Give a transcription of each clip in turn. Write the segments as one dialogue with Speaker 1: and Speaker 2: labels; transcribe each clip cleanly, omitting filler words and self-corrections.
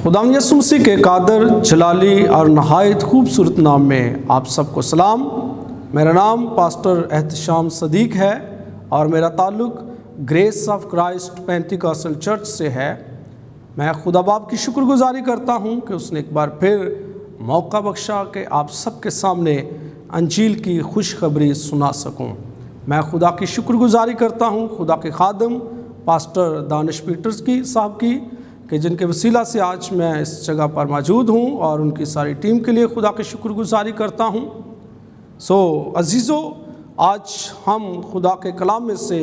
Speaker 1: خداوند یسوع مسیح کے قادر جلالی اور نہایت خوبصورت نام میں آپ سب کو سلام۔ میرا نام پاسٹر احتشام صدیق ہے اور میرا تعلق گریس آف کرائسٹ پینٹیکاسٹل چرچ سے ہے۔ میں خدا باپ کی شکر گزاری کرتا ہوں کہ اس نے ایک بار پھر موقع بخشا کہ آپ سب کے سامنے انجیل کی خوشخبری سنا سکوں۔ میں خدا کی شکر گزاری کرتا ہوں خدا کے خادم پاسٹر دانش پیٹرز کی صاحب کی کہ جن کے وسیلہ سے آج میں اس جگہ پر موجود ہوں، اور ان کی ساری ٹیم کے لیے خدا کی شکر گزاری کرتا ہوں۔ عزیزو، آج ہم خدا کے کلام میں سے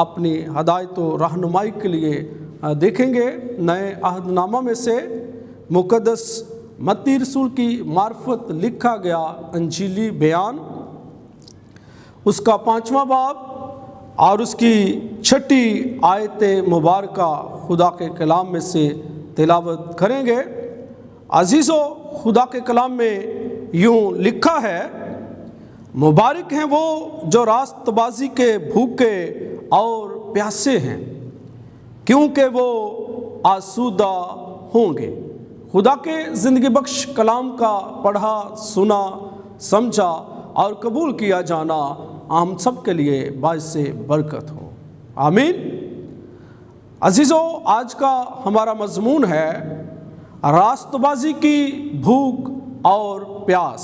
Speaker 1: اپنی ہدایت و رہنمائی کے لیے دیکھیں گے نئے عہد نامہ میں سے مقدس متی رسول کی معرفت لکھا گیا انجیلی بیان، اس کا 5واں باب اور اس کی 6 آیت مبارکہ خدا کے کلام میں سے تلاوت کریں گے۔ عزیزو، خدا کے کلام میں یوں لکھا ہے، مبارک ہیں وہ جو راست بازی کے بھوکے اور پیاسے ہیں، کیونکہ وہ آسودہ ہوں گے۔ خدا کے زندگی بخش کلام کا پڑھا، سنا، سمجھا اور قبول کیا جانا ہم سب کے لیے باعث برکت ہو، آمین۔ عزیزو، آج کا ہمارا مضمون ہے راست بازی کی بھوک اور پیاس۔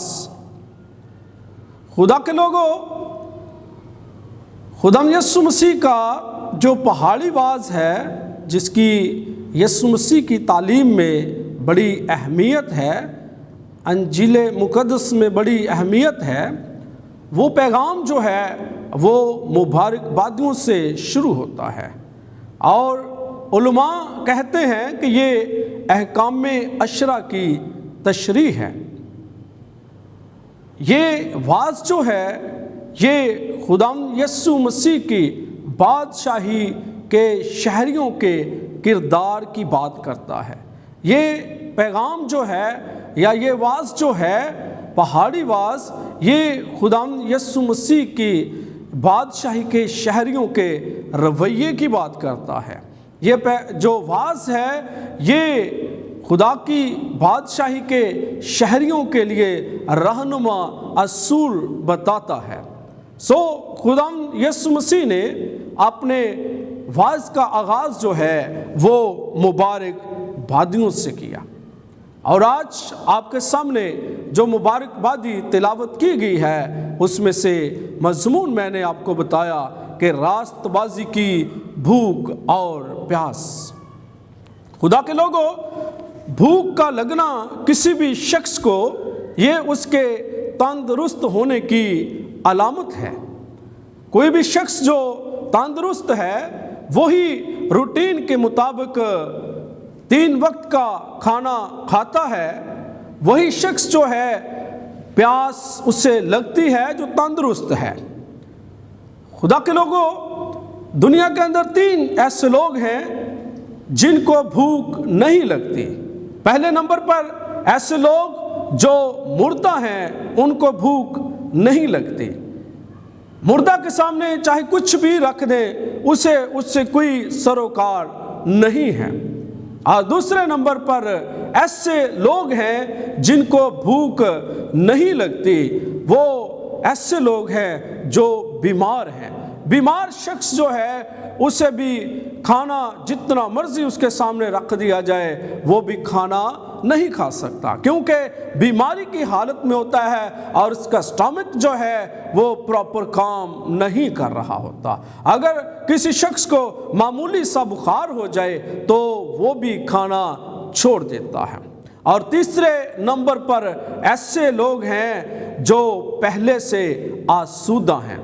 Speaker 1: خدا کے لوگوں، خدا یسوع مسیح کا جو پہاڑی واز ہے، جس کی یسوع مسیح کی تعلیم میں بڑی اہمیت ہے، انجیل مقدس میں بڑی اہمیت ہے، وہ پیغام جو ہے وہ مبارک بادیوں سے شروع ہوتا ہے، اور علماء کہتے ہیں کہ یہ احکام عشرہ کی تشریح ہے۔ یہ واز جو ہے یہ خداوند یسوع مسیح کی بادشاہی کے شہریوں کے کردار کی بات کرتا ہے۔ یہ پیغام جو ہے یا یہ واز جو ہے، پہاڑی واز، یہ خداوند یسوع مسیح کی بادشاہی کے شہریوں کے رویے کی بات کرتا ہے۔ یہ جو واز ہے یہ خدا کی بادشاہی کے شہریوں کے لیے رہنما اصول بتاتا ہے۔ خداوند یسوع مسیح نے اپنے واز کا آغاز جو ہے وہ مبارک بادیوں سے کیا، اور آج آپ کے سامنے جو مبارک بادی تلاوت کی گئی ہے اس میں سے مضمون میں نے آپ کو بتایا کہ راست بازی کی بھوک اور پیاس۔ خدا کے لوگوں، بھوک کا لگنا کسی بھی شخص کو یہ اس کے تندرست ہونے کی علامت ہے۔ کوئی بھی شخص جو تندرست ہے وہی روٹین کے مطابق 3 وقت کا کھانا کھاتا ہے، وہی شخص جو ہے پیاس اسے لگتی ہے جو تندرست ہے۔ خدا کے لوگوں، دنیا کے اندر 3 ایسے لوگ ہیں جن کو بھوک نہیں لگتی۔ پہلے نمبر پر ایسے لوگ جو مردہ ہیں، ان کو بھوک نہیں لگتی۔ مردہ کے سامنے چاہے کچھ بھی رکھ دیں اس سے کوئی سروکار نہیں ہے۔ اور دوسرے نمبر پر ایسے لوگ ہیں جن کو بھوک نہیں لگتی، وہ ایسے لوگ ہیں جو بیمار ہیں۔ بیمار شخص جو ہے اسے بھی کھانا جتنا مرضی اس کے سامنے رکھ دیا جائے وہ بھی کھانا نہیں کھا سکتا، کیونکہ بیماری کی حالت میں ہوتا ہے اور اس کا سٹامک جو ہے وہ پراپر کام نہیں کر رہا ہوتا۔ اگر کسی شخص کو معمولی سا بخار ہو جائے تو وہ بھی کھانا چھوڑ دیتا ہے۔ اور تیسرے نمبر پر ایسے لوگ ہیں جو پہلے سے آسودہ ہیں،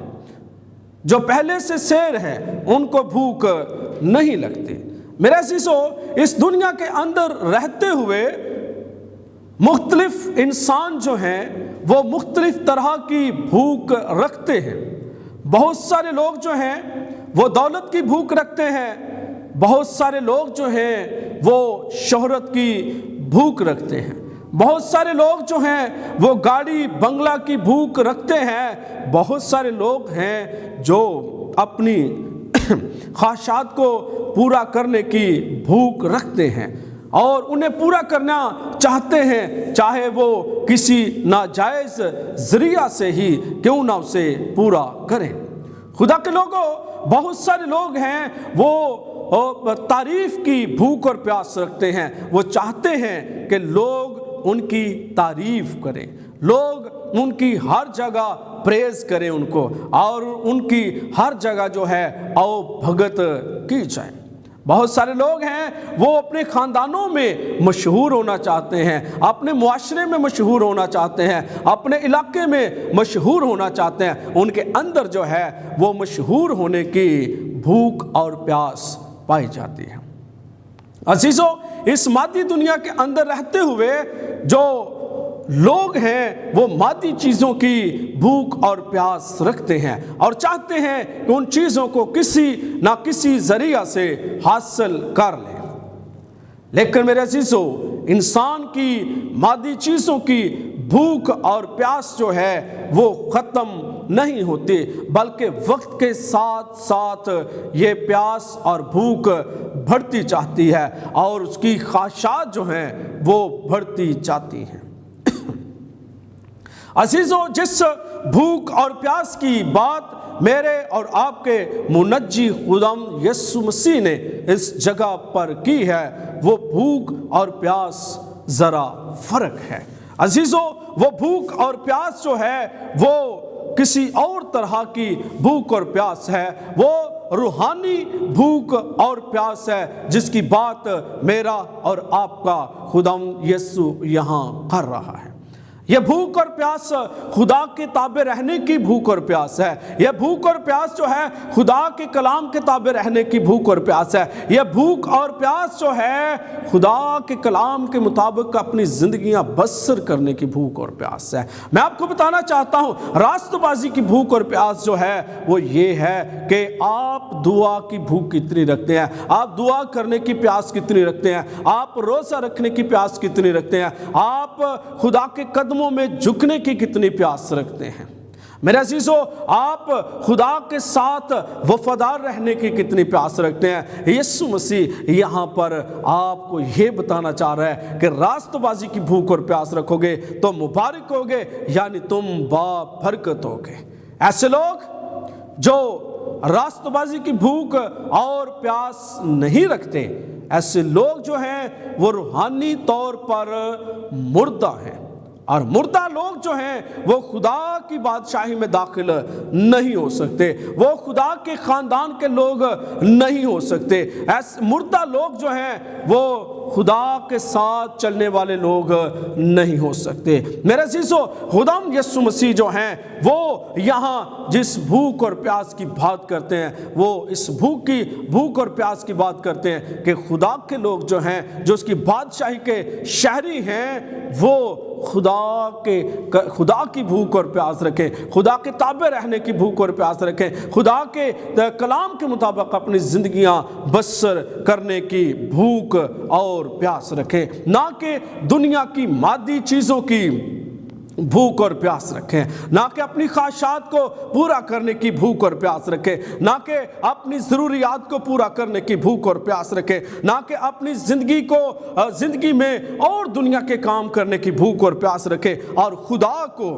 Speaker 1: جو پہلے سے سیر ہے، ان کو بھوک نہیں لگتی۔ میرے عزیزو، اس دنیا کے اندر رہتے ہوئے مختلف انسان جو ہیں وہ مختلف طرح کی بھوک رکھتے ہیں۔ بہت سارے لوگ جو ہیں وہ دولت کی بھوک رکھتے ہیں، بہت سارے لوگ جو ہیں وہ شہرت کی بھوک رکھتے ہیں، بہت سارے لوگ جو ہیں وہ گاڑی بنگلہ کی بھوک رکھتے ہیں، بہت سارے لوگ ہیں جو اپنی خواہشات کو پورا کرنے کی بھوک رکھتے ہیں، اور انہیں پورا کرنا چاہتے ہیں، چاہے وہ کسی ناجائز ذریعہ سے ہی کیوں نہ اسے پورا کریں۔ خدا کے لوگوں، بہت سارے لوگ ہیں وہ تعریف کی بھوک اور پیاس رکھتے ہیں، وہ چاہتے ہیں کہ لوگ ان کی تعریف کریں، لوگ ان کی ہر جگہ پریز کریں ان کو، اور ان کی ہر جگہ جو ہے آؤ بھگت کی جائے۔ بہت سارے لوگ ہیں وہ اپنے خاندانوں میں مشہور ہونا چاہتے ہیں، اپنے معاشرے میں مشہور ہونا چاہتے ہیں، اپنے علاقے میں مشہور ہونا چاہتے ہیں۔ ان کے اندر جو ہے وہ مشہور ہونے کی بھوک اور پیاس پائی جاتی ہے۔ عزیزو، اس مادی دنیا کے اندر رہتے ہوئے جو لوگ ہیں وہ مادی چیزوں کی بھوک اور پیاس رکھتے ہیں اور چاہتے ہیں کہ ان چیزوں کو کسی نہ کسی ذریعہ سے حاصل کر لیں۔ لیکن میرے عزیزو، انسان کی مادی چیزوں کی بھوک اور پیاس جو ہے وہ ختم نہیں ہوتی، بلکہ وقت کے ساتھ ساتھ یہ پیاس اور بھوک بڑھتی جاتی ہے اور اس کی خواہشات جو ہیں وہ بڑھتی جاتی ہیں۔ عزیزو، جس بھوک اور پیاس کی بات میرے اور آپ کے منجی خداوند یسوع مسیح نے اس جگہ پر کی ہے، وہ بھوک اور پیاس ذرا فرق ہے۔ عزیزو، وہ بھوک اور پیاس جو ہے وہ کسی اور طرح کی بھوک اور پیاس ہے، وہ روحانی بھوک اور پیاس ہے جس کی بات میرا اور آپ کا خداوند یسوع یہاں کر رہا ہے۔ یہ بھوک اور پیاس خدا کے تابع رہنے کی بھوک اور پیاس ہے۔ یہ بھوک اور پیاس جو ہے خدا کے کلام کے تابع رہنے کی بھوک اور پیاس ہے۔ یہ بھوک اور پیاس جو ہے خدا کے کلام کے مطابق اپنی زندگیاں بسر کرنے کی بھوک اور پیاس ہے۔ میں آپ کو بتانا چاہتا ہوں، راست بازی کی بھوک اور پیاس جو ہے وہ یہ ہے کہ آپ دعا کی بھوک کتنی رکھتے ہیں، آپ دعا کرنے کی پیاس کتنی رکھتے ہیں، آپ روزہ رکھنے کی پیاس کتنی رکھتے ہیں، آپ خدا کے قدموں میں جھکنے کی کتنی پیاس رکھتے ہیں۔ میرے عزیزو، آپ خدا کے ساتھ وفادار رہنے کی کتنی پیاس رکھتے ہیں۔ یسوع مسیح یہاں پر آپ کو یہ بتانا چاہ رہا ہے کہ راست بازی کی بھوک اور پیاس رکھو گے تو مبارک ہوگے، یعنی تم برکت ہوگے۔ ایسے لوگ جو راست بازی کی بھوک اور پیاس نہیں رکھتے، ایسے لوگ جو ہیں وہ روحانی طور پر مردہ ہیں، اور مردہ لوگ جو ہیں وہ خدا کی بادشاہی میں داخل نہیں ہو سکتے، وہ خدا کے خاندان کے لوگ نہیں ہو سکتے۔ ایسے مردہ لوگ جو ہیں وہ خدا کے ساتھ چلنے والے لوگ نہیں ہو سکتے۔ میرے عزیزو، خداوند یسوع مسیح جو ہیں وہ یہاں جس بھوک اور پیاس کی بات کرتے ہیں، وہ اس بھوک اور پیاس کی بات کرتے ہیں کہ خدا کے لوگ جو ہیں، جو اس کی بادشاہی کے شہری ہیں، وہ خدا کی بھوک اور پیاس رکھیں، خدا کے تابع رہنے کی بھوک اور پیاس رکھیں، خدا کے کلام کے مطابق اپنی زندگیاں بسر کرنے کی بھوک اور پیاس رکھیں، نہ کہ دنیا کی مادی چیزوں کی بھوک اور پیاس رکھیں، نہ کہ اپنی خواہشات کو پورا کرنے کی بھوک اور پیاس رکھیں، نہ کہ اپنی ضروریات کو پورا کرنے کی بھوک اور پیاس رکھیں، نہ کہ اپنی زندگی میں اور دنیا کے کام کرنے کی بھوک اور پیاس رکھیں اور خدا کو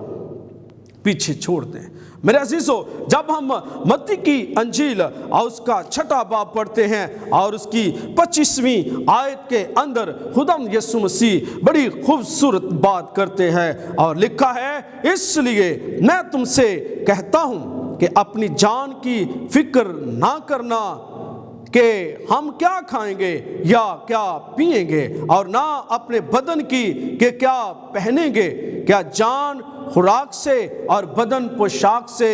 Speaker 1: پیچھے چھوڑ دیں۔ میرے عزیزو، جب ہم متی کی انجیل اور اس کا 6واں باب پڑھتے ہیں اور اس کی 25ویں آیت کے اندر خداوند یسوع مسیح بڑی خوبصورت بات کرتے ہیں اور لکھا ہے، اس لیے میں تم سے کہتا ہوں کہ اپنی جان کی فکر نہ کرنا کہ ہم کیا کھائیں گے یا کیا پئیں گے، اور نہ اپنے بدن کی کہ کیا پہنیں گے۔ کیا جان خوراک سے اور بدن پوشاک سے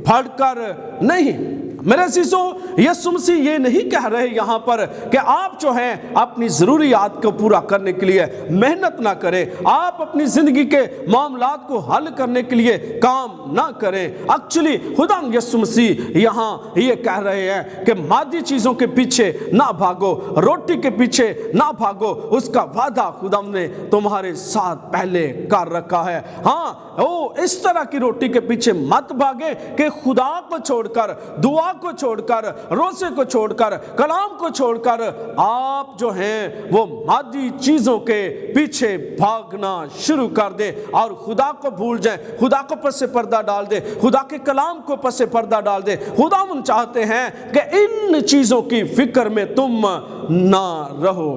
Speaker 1: بڑھ کر نہیں؟ میرے عزیزو، یسوع مسیح یہ نہیں کہہ رہے یہاں پر کہ آپ جو ہیں اپنی ضروریات کو پورا کرنے کے لیے محنت نہ کریں، آپ اپنی زندگی کے معاملات کو حل کرنے کے لیے کام نہ کریں۔ ایکچولی خداوند یسوع مسیح یہاں یہ کہہ رہے ہیں کہ مادی چیزوں کے پیچھے نہ بھاگو، روٹی کے پیچھے نہ بھاگو، اس کا وعدہ خداوند نے تمہارے ساتھ پہلے کر رکھا ہے۔ ہاں، اس طرح کی روٹی کے پیچھے مت بھاگے کہ خدا کو چھوڑ کر، دعا کو چھوڑ کر, روزے کو چھوڑ کر, کلام کو چھوڑ کر آپ جو ہیں وہ مادی چیزوں کے پیچھے بھاگنا شروع کر دیں اور خدا کو بھول جائیں, خدا کو پس پردہ ڈال دیں, خدا کے کلام کو پس پردہ ڈال دیں. خداوند چاہتے ہیں کہ ان چیزوں کی فکر میں تم نہ رہو.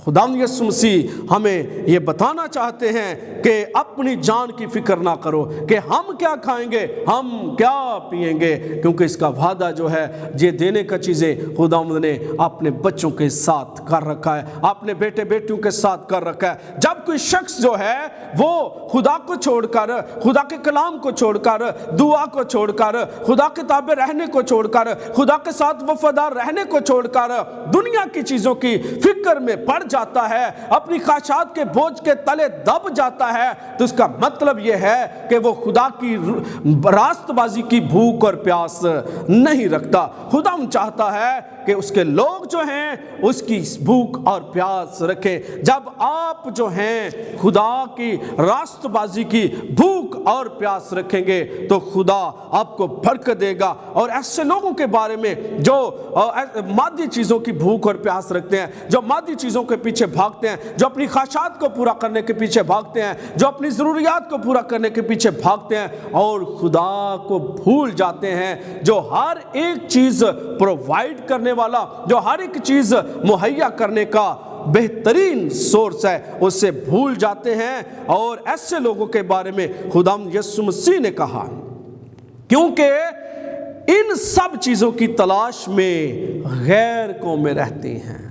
Speaker 1: خداوند یسوع مسیح ہمیں یہ بتانا چاہتے ہیں کہ اپنی جان کی فکر نہ کرو کہ ہم کیا کھائیں گے, ہم کیا پئیں گے, کیونکہ اس کا وعدہ جو ہے یہ دینے کا چیزیں خداوند نے اپنے بچوں کے ساتھ کر رکھا ہے, اپنے بیٹے بیٹیوں کے ساتھ کر رکھا ہے. جب کوئی شخص جو ہے وہ خدا کو چھوڑ کر, خدا کے کلام کو چھوڑ کر, دعا کو چھوڑ کر, خدا کے تابع رہنے کو چھوڑ کر, خدا کے ساتھ وفادار رہنے کو چھوڑ کر دنیا کی چیزوں کی فکر میں پڑ جاتا ہے, اپنی خواہشات کے بوجھ کے تلے دب جاتا ہے, تو اس کا مطلب یہ ہے کہ وہ خدا کی راست بازی کی بھوک اور پیاس نہیں رکھتا. خدا چاہتا ہے کہ اس کے لوگ جو ہیں اس کی بھوک اور پیاس رکھیں. جب آپ جو ہیں خدا کی راست بازی کی بھوک اور پیاس رکھیں گے تو خدا آپ کو برکت دے گا. اور ایسے لوگوں کے بارے میں جو مادی چیزوں کی بھوک اور پیاس رکھتے ہیں, جو مادی چیزوں کے پیچھے بھاگتے ہیں, جو اپنی خواہشات کو پورا کرنے کے پیچھے بھاگتے ہیں, جو اپنی ضروریات کو پورا کرنے کے پیچھے بھاگتے ہیں اور خدا کو بھول جاتے ہیں, جو ہر ایک چیز پرووائیڈ کرنے والا, جو ہر ایک چیز مہیا کرنے کا بہترین سورس ہے, اس سے بھول جاتے ہیں. اور ایسے لوگوں کے بارے میں خداوند یسوع مسیح نے کہا کیونکہ ان سب چیزوں کی تلاش میں غیر قومیں رہتی ہیں.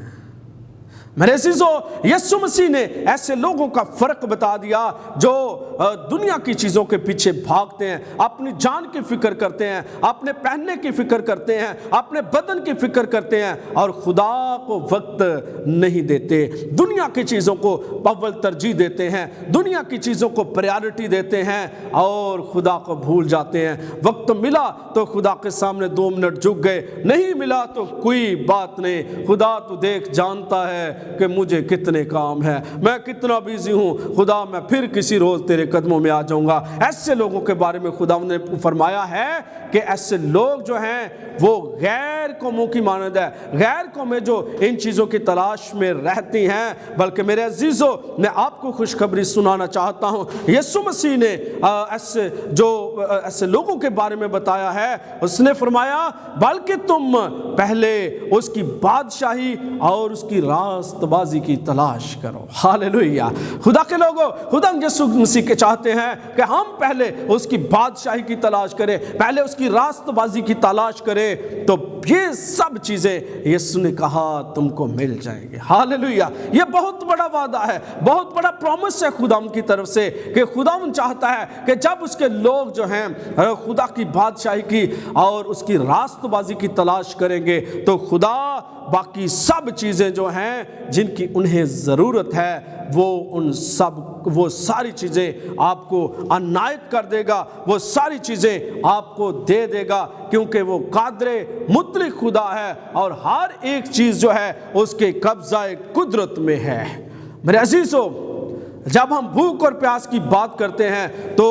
Speaker 1: میرے عزیزو, یسوع مسیح نے ایسے لوگوں کا فرق بتا دیا جو دنیا کی چیزوں کے پیچھے بھاگتے ہیں, اپنی جان کی فکر کرتے ہیں, اپنے پہننے کی فکر کرتے ہیں, اپنے بدن کی فکر کرتے ہیں اور خدا کو وقت نہیں دیتے, دنیا کی چیزوں کو اول ترجیح دیتے ہیں, دنیا کی چیزوں کو پریارٹی دیتے ہیں اور خدا کو بھول جاتے ہیں. وقت ملا تو خدا کے سامنے 2 منٹ جھک گئے, نہیں ملا تو کوئی بات نہیں, خدا تو دیکھ جانتا ہے کہ مجھے کتنے کام ہیں, میں کتنا بیزی ہوں, خدا میں پھر کسی روز تیرے قدموں میں آ جاؤں گا. ایسے لوگوں کے بارے میں خدا نے فرمایا ہے کہ ایسے لوگ جو ہیں وہ غیر قوموں کی مانند ہے, غیر قومیں جو ان چیزوں کی تلاش میں رہتی ہیں. بلکہ میرے عزیزو, میں آپ کو خوشخبری سنانا چاہتا ہوں, یسوع مسیح نے ایسے لوگوں کے بارے میں بتایا ہے. اس نے فرمایا بلکہ تم پہلے اس کی بادشاہی اور اس کی راست بازی کی تلاش کرو. ہاللویہ. خدا کے لوگوں, خدا یسوع مسیح کے چاہتے ہیں کہ ہم پہلے اس کی بادشاہی کی تلاش کریں, پہلے اس کی راست بازی کی تلاش کریں, تو یہ سب چیزیں یسوع نے کہا تم کو مل جائیں گے. ہاللویہ. یہ بہت بڑا وعدہ ہے, بہت بڑا پرومس ہے خدا کی طرف سے کہ خدا چاہتا ہے کہ جب اس کے لوگ جو ہیں خدا کی بادشاہی کی اور اس کی راست بازی کی تلاش کریں گے تو خدا باقی سب چیزیں جو ہیں جن کی انہیں ضرورت ہے وہ ساری چیزیں آپ کو عنایت کر دے گا, وہ ساری چیزیں آپ کو دے دے گا, کیونکہ وہ قادر مطلق خدا ہے اور ہر ایک چیز جو ہے اس کے قبضہ قدرت میں ہے. میرے عزیزو, جب ہم بھوک اور پیاس کی بات کرتے ہیں تو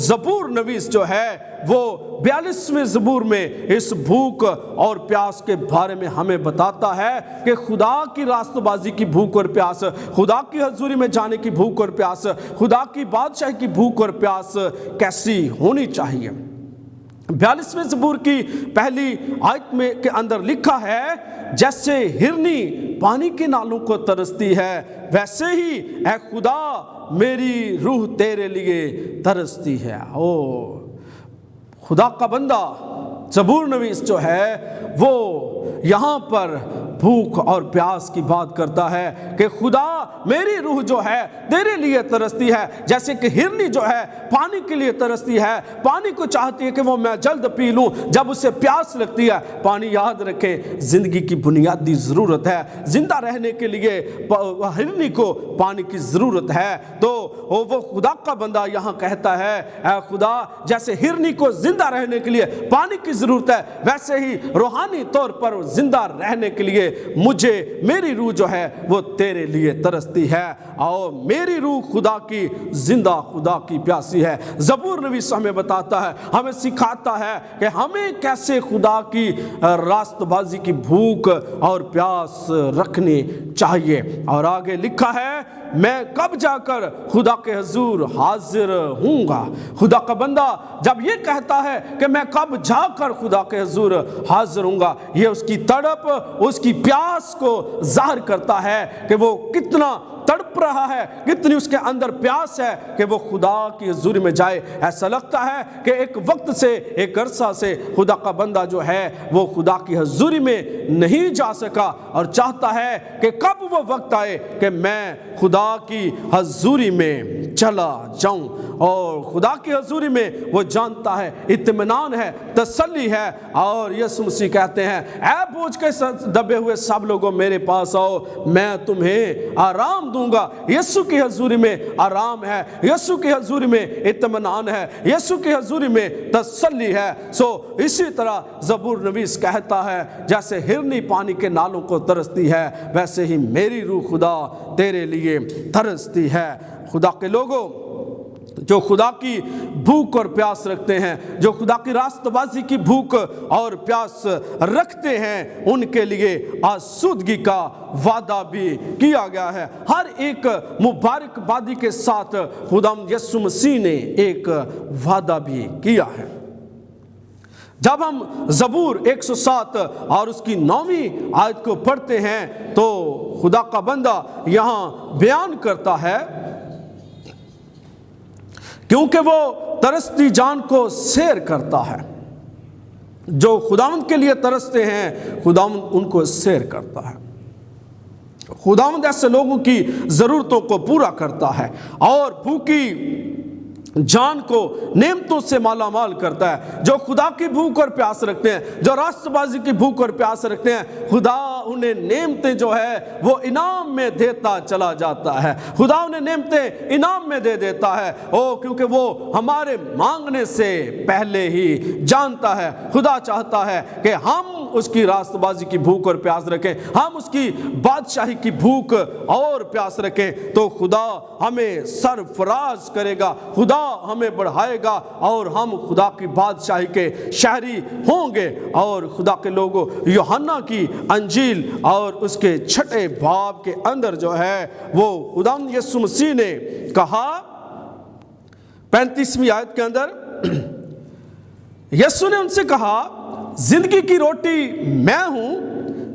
Speaker 1: زبور نویس جو ہے وہ 42ویں زبور میں اس بھوک اور پیاس کے بارے میں ہمیں بتاتا ہے کہ خدا کی راست بازی کی بھوک اور پیاس, خدا کی حضوری میں جانے کی بھوک اور پیاس, خدا کی بادشاہی کی بھوک اور پیاس کیسی ہونی چاہیے. 42ویں زبور کی پہلی آیت میں کے اندر لکھا ہے جیسے ہرنی پانی کے نالوں کو ترستی ہے ویسے ہی اے خدا میری روح تیرے لیے ترستی ہے. خدا کا بندہ زبور نویس جو ہے وہ یہاں پر بھوک اور پیاس کی بات کرتا ہے کہ خدا میری روح جو ہے تیرے لیے ترستی ہے, جیسے کہ ہرنی جو ہے پانی کے لیے ترستی ہے, پانی کو چاہتی ہے کہ وہ میں جلد پی لوں. جب اسے پیاس لگتی ہے, پانی یاد رکھیں زندگی کی بنیادی ضرورت ہے, زندہ رہنے کے لیے ہرنی کو پانی کی ضرورت ہے. تو وہ خدا کا بندہ یہاں کہتا ہے اے خدا جیسے ہرنی کو زندہ رہنے کے لیے پانی کی ضرورت ہے ویسے ہی روحانی طور پر زندہ رہنے کے لیے مجھے میری روح جو ہے وہ تیرے لیے ترستی ہے اور میری روح خدا کی زندہ خدا کی پیاسی ہے۔ زبور نویس ہمیں بتاتا ہے، ہمیں سکھاتا ہے کہ ہمیں کیسے خدا کی راست بازی کی بھوک اور پیاس رکھنی چاہیے۔ اور آگے لکھا ہے، میں کب جا کر خدا کے حضور حاضر ہوں گا۔ خدا کا بندہ جب یہ کہتا ہے کہ میں کب جا کر خدا کے حضور حاضر ہوں گا، یہ اس کی تڑپ، اس کی پیاس کو ظاہر کرتا ہے کہ وہ کتنا تڑپ رہا ہے، کتنی اس کے اندر پیاس ہے کہ وہ خدا کی حضوری میں جائے۔ ایسا لگتا ہے کہ ایک وقت سے، ایک عرصہ سے خدا کا بندہ جو ہے وہ خدا کی حضوری میں نہیں جا سکا اور چاہتا ہے کہ کب وہ وقت آئے کہ میں خدا کی حضوری میں چلا جاؤں۔ اور خدا کی حضوری میں وہ جانتا ہے، اطمینان ہے، تسلی ہے۔ اور یسوع مسیح کہتے ہیں، اے بوجھ کے دبے ہوئے سب لوگوں میرے پاس آؤ، میں تمہیں آرام دوں گا۔ یسوع کی حضوری میں آرام ہے، یسوع کی حضوری میں اطمینان ہے، یسوع کی حضوری میں تسلی ہے۔ سو اسی طرح زبور نویس کہتا ہے، جیسے ہرنی پانی کے نالوں کو ترستی ہے، ویسے ہی میری روح خدا تیرے لیے ترستی ہے۔ خدا کے لوگوں، جو خدا کی بھوک اور پیاس رکھتے ہیں، جو خدا کی راست بازی کی بھوک اور پیاس رکھتے ہیں، ان کے لیے آسودگی کا وعدہ بھی کیا گیا ہے۔ ہر ایک مبارک بادی کے ساتھ خداوند یسوع مسیح نے ایک وعدہ بھی کیا ہے۔ جب ہم زبور 107 اور اس کی 9ویں آیت کو پڑھتے ہیں تو خدا کا بندہ یہاں بیان کرتا ہے، کیونکہ وہ ترستی جان کو سیر کرتا ہے۔ جو خداوند کے لیے ترستے ہیں، خداوند ان کو سیر کرتا ہے۔ خداوند ایسے لوگوں کی ضرورتوں کو پورا کرتا ہے اور بھوکی جان کو نعمتوں سے مالا مال کرتا ہے۔ جو خدا کی بھوک اور پیاس رکھتے ہیں، جو راست بازی کی بھوک اور پیاس رکھتے ہیں، خدا انہیں نعمتیں جو ہے وہ انعام میں دیتا چلا جاتا ہے۔ خدا انہیں نعمتیں انعام میں دے دیتا ہے، کیونکہ وہ ہمارے مانگنے سے پہلے ہی جانتا ہے۔ خدا چاہتا ہے کہ ہم اس کی راست بازی کی بھوک اور پیاس رکھیں، ہم اس کی بادشاہی کی بھوک اور پیاس رکھیں، تو خدا ہمیں سرفراز کرے گا، خدا ہمیں بڑھائے گا اور ہم خدا کی بادشاہی کے شہری ہوں گے۔ اور خدا کے لوگوں، یوحنا کی انجیل اور اس کے 6 باب کے اندر جو ہے وہ خداوند یسوع مسیح نے کہا، 35ویں آیت کے اندر یسوع نے ان سے کہا، زندگی کی روٹی میں ہوں،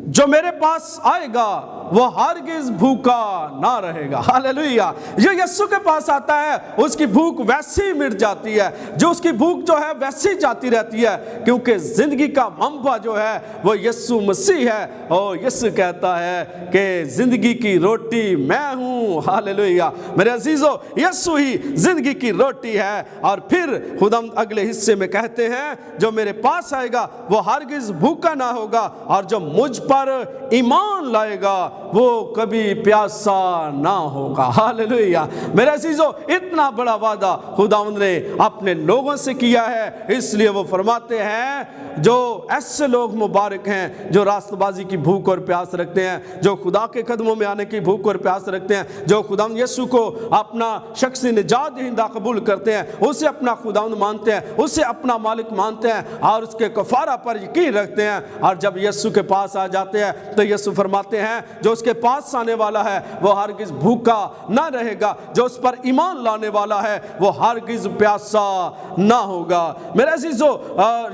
Speaker 1: جو میرے پاس آئے گا وہ ہرگز بھوکا نہ رہے گا۔ ہاللیلویہ۔ جو یسوع کے پاس آتا ہے اس کی بھوک ویسی مٹ جاتی ہے، جو اس کی بھوک جو ہے ویسی جاتی رہتی ہے، کیونکہ زندگی کا منبع جو ہے وہ یسوع مسیح ہے۔ اور یسوع کہتا ہے کہ زندگی کی روٹی میں ہوں۔ ہاللیلویہ۔ میرے عزیزو، یسوع ہی زندگی کی روٹی ہے۔ اور پھر خداوند اگلے حصے میں کہتے ہیں، جو میرے پاس آئے گا وہ ہرگز بھوکا نہ ہوگا، اور جو مجھ پر ایمان لائے گا وہ کبھی پیاسا نہ ہوگا۔ ہاللیلویہ۔ میرے عزیزو، اتنا بڑا وعدہ خداوند نے اپنے لوگوں سے کیا ہے، اس لیے وہ فرماتے ہیں، جو ایسے لوگ مبارک ہیں جو راست بازی کی بھوک اور پیاس رکھتے ہیں، جو خدا کے قدموں میں آنے کی بھوک اور پیاس رکھتے ہیں، جو خداوند یسوع کو اپنا شخصی نجات دہندہ قبول کرتے ہیں، اسے اپنا خداوند مانتے ہیں، اسے اپنا مالک مانتے ہیں اور اس کے کفارہ پر یقین رکھتے ہیں۔ اور جب یسوع کے پاس آ جاتے ہیں تو یسوع فرماتے ہیں، جو اس کے پاس آنے والا ہے وہ ہرگز بھوکا نہ رہے گا، جو اس پر ایمان لانے والا ہے وہ ہرگز پیاسا نہ ہوگا۔ میرے عزیزو،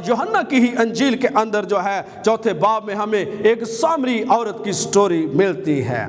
Speaker 1: یوحنا کی ہی انجیل کے اندر جو ہے 4 باب میں ہمیں ایک سامری عورت کی سٹوری ملتی ہے،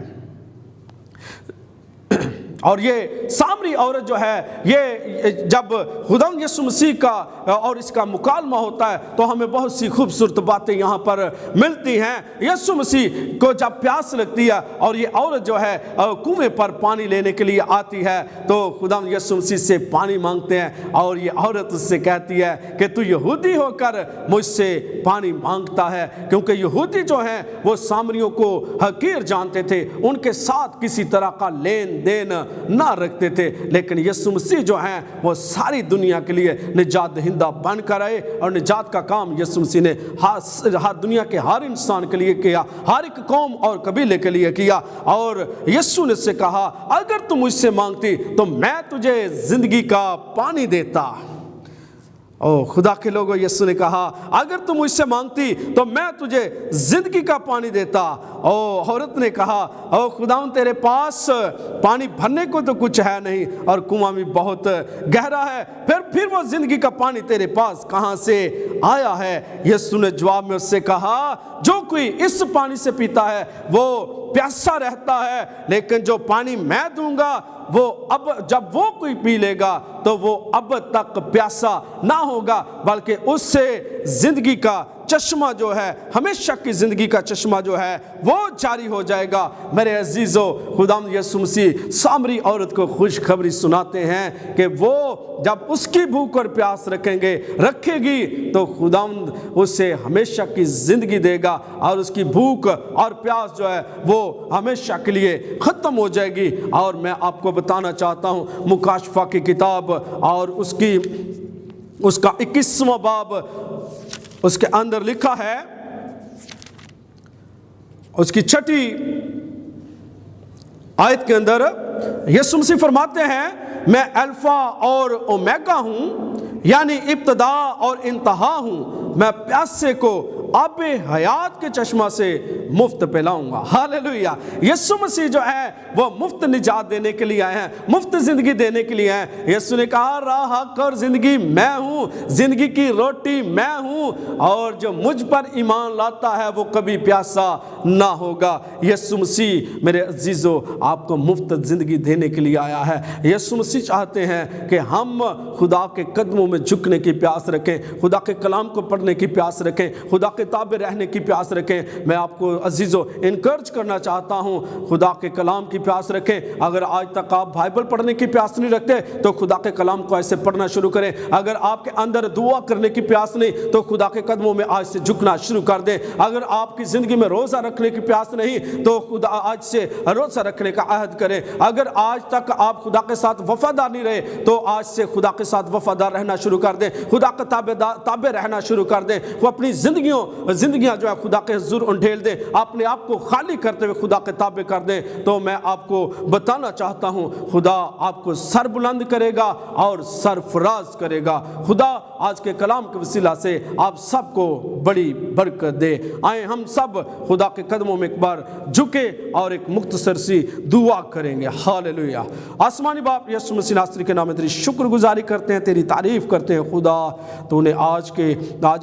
Speaker 1: اور یہ سامری عورت جو ہے، یہ جب خداوند یسوع مسیح کا اور اس کا مکالمہ ہوتا ہے تو ہمیں بہت سی خوبصورت باتیں یہاں پر ملتی ہیں۔ یسوع مسیح کو جب پیاس لگتی ہے اور یہ عورت جو ہے کنویں پر پانی لینے کے لیے آتی ہے تو خداوند یسوع مسیح سے پانی مانگتے ہیں، اور یہ عورت اس سے کہتی ہے کہ تو یہودی ہو کر مجھ سے پانی مانگتا ہے، کیونکہ یہودی جو ہیں وہ سامریوں کو حقیر جانتے تھے، ان کے ساتھ کسی طرح کا لین دین نہ رکھتے تھے، لیکن یسوع مسیح جو ہیں وہ ساری دنیا کے لیے نجات دہندہ بن کر آئے، اور نجات کا کام یسوع مسیح نے ہر دنیا کے ہر انسان کے لیے کیا، ہر ایک قوم اور قبیلے کے لیے کیا۔ اور یسوع نے سے کہا اگر تم مجھ سے مانگتی تو میں تجھے زندگی کا پانی دیتا۔ او خدا کے لوگوں، یسوع نے کہا اگر تم مجھ سے مانگتی تو میں تجھے زندگی کا پانی دیتا۔ او عورت نے کہا او خداوند تیرے پاس پانی بھرنے کو تو کچھ ہے نہیں، اور کنواں بھی بہت گہرا ہے، پھر وہ زندگی کا پانی تیرے پاس کہاں سے آیا ہے؟ یسوع نے جواب میں اس سے کہا جو کوئی اس پانی سے پیتا ہے وہ پیاسا رہتا ہے، لیکن جو پانی میں دوں گا وہ جب وہ کوئی پی لے گا تو وہ اب تک پیاسا نہ ہوگا، بلکہ اس سے زندگی کا چشمہ جو ہے، ہمیشہ کی زندگی کا چشمہ جو ہے وہ جاری ہو جائے گا۔ میرے عزیزو، خداوند یسوع مسیح سامری عورت کو خوشخبری سناتے ہیں کہ وہ جب اس کی بھوک اور پیاس رکھے گی تو خداوند اسے ہمیشہ کی زندگی دے گا، اور اس کی بھوک اور پیاس جو ہے وہ ہمیشہ کے لیے ختم ہو جائے گی۔ اور میں آپ کو بتانا چاہتا ہوں مکاشفہ کی کتاب اور اس کا 21واں باب، اس کے اندر لکھا ہے، اس کی 6 آیت کے اندر یسوع مسیح فرماتے ہیں میں الفا اور اومیگا ہوں، یعنی ابتدا اور انتہا ہوں، میں پیاسے کو آب حیات کے چشمہ سے مفت پلاؤں گا۔ ہاللیلویہ! یسوع مسیح جو ہے وہ مفت نجات دینے کے لیے آئے ہیں، مفت زندگی دینے کے لیے آئے ہیں۔ یسوع نے کہا راہ حق اور زندگی میں ہوں، زندگی کی روٹی میں ہوں، اور جو مجھ پر ایمان لاتا ہے وہ کبھی پیاسا نہ ہوگا۔ یسوع مسیح میرے عزیزو آپ کو مفت زندگی دینے کے لیے آیا ہے۔ یسوع مسیح چاہتے ہیں کہ ہم خدا کے قدموں میں جھکنے کی پیاس رکھیں، خدا کے کلام کو پڑھنے کی پیاس رکھیں، خدا کے تابع رہنے کی پیاس رکھیں۔ میں آپ کو عزیزو انکرج کرنا چاہتا ہوں خدا کے کلام کی پیاس رکھیں۔ اگر آج تک آپ بائبل پڑھنے کی پیاس نہیں رکھتے تو خدا کے کلام کو ایسے پڑھنا شروع کریں۔ اگر آپ کے اندر دعا کرنے کی پیاس نہیں تو خدا کے قدموں میں آج سے جھکنا شروع کر دیں۔ اگر آپ کی زندگی میں روزہ رکھنے کی پیاس نہیں تو خدا آج سے روزہ رکھنے کا عہد کریں۔ اگر آج تک آپ خدا کے ساتھ وفادار نہیں رہے تو آج سے خدا کے ساتھ وفادار رہنا شروع کر دیں، خدا کا تابع رہنا شروع کر دیں۔ وہ اپنی زندگیاں جو ہے خدا کے حضور انڈھیل دیں، اپنے آپ کو خالی کرتے ہوئے خدا کے تابع کر دیں۔ تو میں آپ کو بتانا چاہتا ہوں خدا آپ کو سر بلند کرے گا اور سرفراز کرے گا۔ خدا آج کے کلام کے وسیلہ سے آپ سب کو بڑی برکت دے۔ آئیں ہم سب خدا کے قدموں میں ایک بار جھکے اور ایک مختصر سی دعا کریں گے۔ ہاللیلویہ! آسمانی باپ یسوع مسیح ناصری کے نام میں تیری شکر گزاری کرتے ہیں، تیری تعریف کرتے ہیں۔ خدا تو نے آج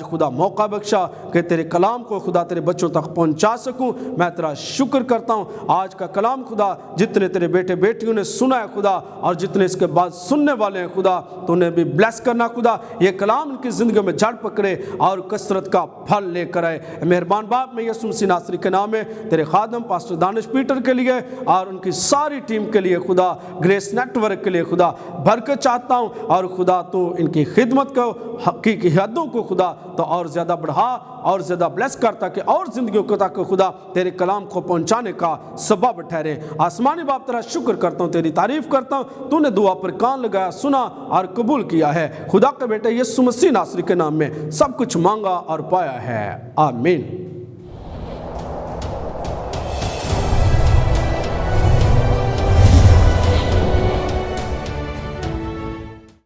Speaker 1: خدا موقع بخشا کہ تیرے کلام کو خدا تیرے بچوں تک پہنچا سکوں۔ میں تیرا شکر کرتا ہوں آج کا کلام خدا جتنے تیرے بیٹے بیٹیوں نے سنا ہے خدا، اور جتنے اس کے بعد سننے والے ہیں خدا تو انہیں بھی بلیس کرنا خدا، یہ کلام ان کی زندگی میں جڑ پکڑے اور کثرت کا پھل لے کر آئے۔ مہربان باپ میں یسوع مسیح ناصری کے نام میں تیرے خادم پاسٹر دانش پیٹر کے لیے اور ان کی ساری ٹیم کے لیے خدا، گریس نیٹ ورک کے لیے خدا برکت چاہتا ہوں، اور خدا تو ان کی خدمت کو حقیقی حدوں کو خدا تو اور زیادہ بڑھا اور زیادہ بلیس کرتا کہ اور زندگیوں کو تک خدا تیرے کلام کو پہنچانے کا سبب ٹھہرے۔ آسمانی باپ تیرا شکر کرتا ہوں، تیری تعریف کرتا ہوں، تو نے دعا پر کان لگایا، سنا اور قبول کیا ہے۔ خدا کے بیٹے یسوع مسیح ناصری کے نام میں سب کچھ مانگا اور پایا ہے، آمین۔